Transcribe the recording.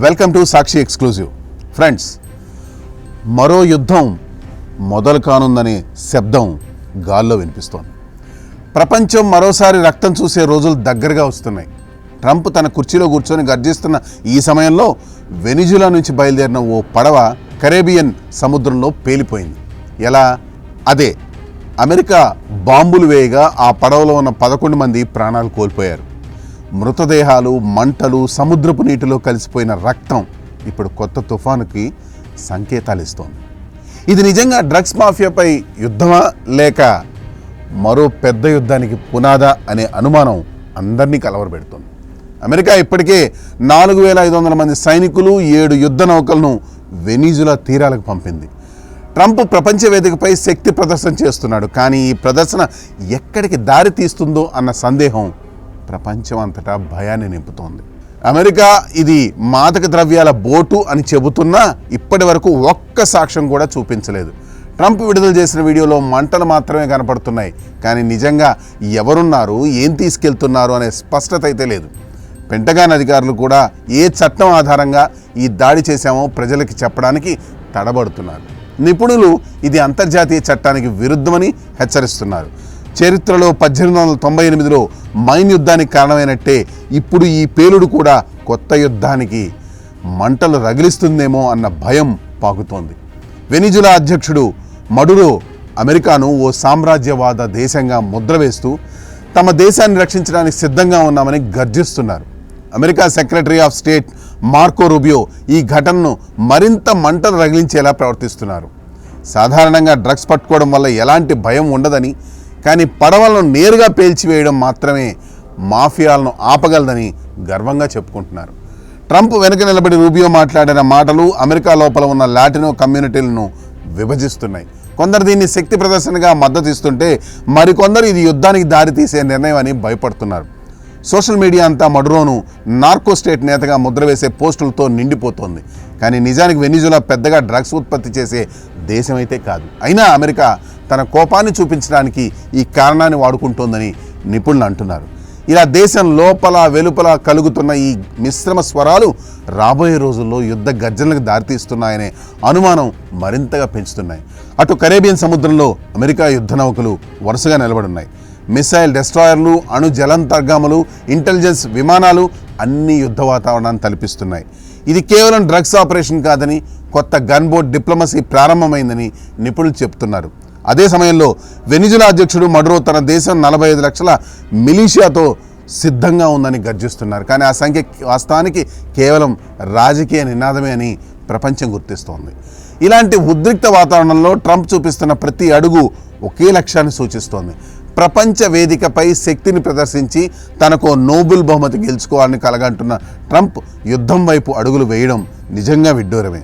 Welcome to Sakshi exclusive. Friends, మరో యుద్ధం మొదలు కానుందనే శబ్దం గాల్లో వినిపిస్తోంది. ప్రపంచం మరోసారి రక్తం చూసే రోజులు దగ్గరగా వస్తున్నాయి. ట్రంప్ తన కుర్చీలో కూర్చొని గర్జిస్తున్న ఈ సమయంలో వెనిజులా నుంచి బయలుదేరిన ఓ పడవ కరేబియన్ సముద్రంలో పేలిపోయింది. ఎలా? అదే అమెరికా బాంబులు వేయగా ఆ పడవలో ఉన్న 11 మంది ప్రాణాలు కోల్పోయారు. మృతదేహాలు, మంటలు, సముద్రపు నీటిలో కలిసిపోయిన రక్తం ఇప్పుడు కొత్త తుఫానుకి సంకేతాలు ఇస్తోంది. ఇది నిజంగా డ్రగ్స్ మాఫియాపై యుద్ధమా లేక మరో పెద్ద యుద్ధానికి పునాదా అనే అనుమానం అందరినీ కలవరపెడుతోంది. అమెరికా ఇప్పటికే 4500 మంది సైనికులు, 7 యుద్ధ నౌకలను వెనిజులా తీరాలకు పంపింది. ట్రంప్ ప్రపంచ వేదికపై శక్తి ప్రదర్శన చేస్తున్నాడు. కానీ ఈ ప్రదర్శన ఎక్కడికి దారి తీస్తుందో అన్న సందేహం ప్రపంచం అంతటా భయాన్ని నింపుతోంది. అమెరికా ఇది మాదక ద్రవ్యాల బోటు అని చెబుతున్నా ఇప్పటి వరకు ఒక్క సాక్ష్యం కూడా చూపించలేదు. ట్రంప్ విడుదల చేసిన వీడియోలో మంటలు మాత్రమే కనపడుతున్నాయి. కానీ నిజంగా ఎవరున్నారు, ఏం తీసుకెళ్తున్నారు అనే స్పష్టత అయితే లేదు. పెంటగాన్ అధికారులు కూడా ఏ చట్టం ఆధారంగా ఈ దాడి చేశామో ప్రజలకి చెప్పడానికి తడబడుతున్నారు. నిపుణులు ఇది అంతర్జాతీయ చట్టానికి విరుద్ధమని హెచ్చరిస్తున్నారు. చరిత్రలో 1898లో మైన్ యుద్ధానికి కారణమైనట్టే ఇప్పుడు ఈ పేలుడు కూడా కొత్త యుద్ధానికి మంటలు రగిలిస్తుందేమో అన్న భయం పాకుతోంది. వెనిజులా అధ్యక్షుడు మడురో అమెరికాను ఓ సామ్రాజ్యవాద దేశంగా ముద్ర వేస్తూ తమ దేశాన్ని రక్షించడానికి సిద్ధంగా ఉన్నామని గర్జిస్తున్నారు. America secretary of state Marco Rubio ఈ ఘటనను మరింత మంటలు రగిలించేలా ప్రవర్తిస్తున్నారు. సాధారణంగా డ్రగ్స్ పట్టుకోవడం వల్ల ఎలాంటి భయం ఉండదని, కానీ పడవలను నేరుగా పేల్చివేయడం మాత్రమే మాఫియాలను ఆపగలదని గర్వంగా చెప్పుకుంటున్నారు. ట్రంప్ వెనుక నిలబడి రూబియో మాట్లాడిన మాటలు అమెరికా లోపల ఉన్న లాటినో కమ్యూనిటీలను విభజిస్తున్నాయి. కొందరు దీన్ని శక్తి ప్రదర్శనగా మద్దతు ఇస్తుంటే మరికొందరు ఇది యుద్ధానికి దారితీసే నిర్ణయం అని భయపడుతున్నారు. సోషల్ మీడియా అంతా మడురోను నార్కో స్టేట్ నేతగా ముద్ర వేసే పోస్టులతో నిండిపోతోంది. కానీ నిజానికి వెనిజులా పెద్దగా డ్రగ్స్ ఉత్పత్తి చేసే దేశం అయితే కాదు. అయినా అమెరికా తన కోపాన్ని చూపించడానికి ఈ కారణాన్ని వాడుకుంటోందని నిపుణులు అంటున్నారు. ఇలా దేశం లోపల వెలుపల కలుగుతున్న ఈ మిశ్రమ స్వరాలు రాబోయే రోజుల్లో యుద్ధ గర్జనలకు దారితీస్తున్నాయనే అనుమానం మరింతగా పెంచుతున్నాయి. అటు కరేబియన్ సముద్రంలో అమెరికా యుద్ధ నౌకలు వరుసగా నిలబడున్నాయి. మిసైల్ డెస్ట్రాయర్లు, అణు జలాంతర్గాములు, ఇంటెలిజెన్స్ విమానాలు అన్ని యుద్ధ వాతావరణాన్ని తలపిస్తున్నాయి. ఇది కేవలం డ్రగ్స్ ఆపరేషన్ కాదని, కొత్త గన్ బోట్ డిప్లొమసీ ప్రారంభమైందని నిపుణులు చెప్తున్నారు. అదే సమయంలో వెనిజులా అధ్యక్షుడు మడురో తన దేశం 45 లక్షల మిలీషియాతో సిద్ధంగా ఉందని గర్జిస్తున్నారు. కానీ ఆ సంఖ్య వాస్తవానికి కేవలం రాజకీయ నినాదమే అని ప్రపంచం గుర్తిస్తోంది. ఇలాంటి ఉద్రిక్త వాతావరణంలో ట్రంప్ చూపిస్తున్న ప్రతి అడుగు ఒకే లక్ష్యాన్ని సూచిస్తోంది. ప్రపంచ వేదికపై శక్తిని ప్రదర్శించి తనకు నోబెల్ బహుమతి గెలుచుకోవాలని కలగంటున్న ట్రంప్ యుద్ధం వైపు అడుగులు వేయడం నిజంగా విడ్డూరమే.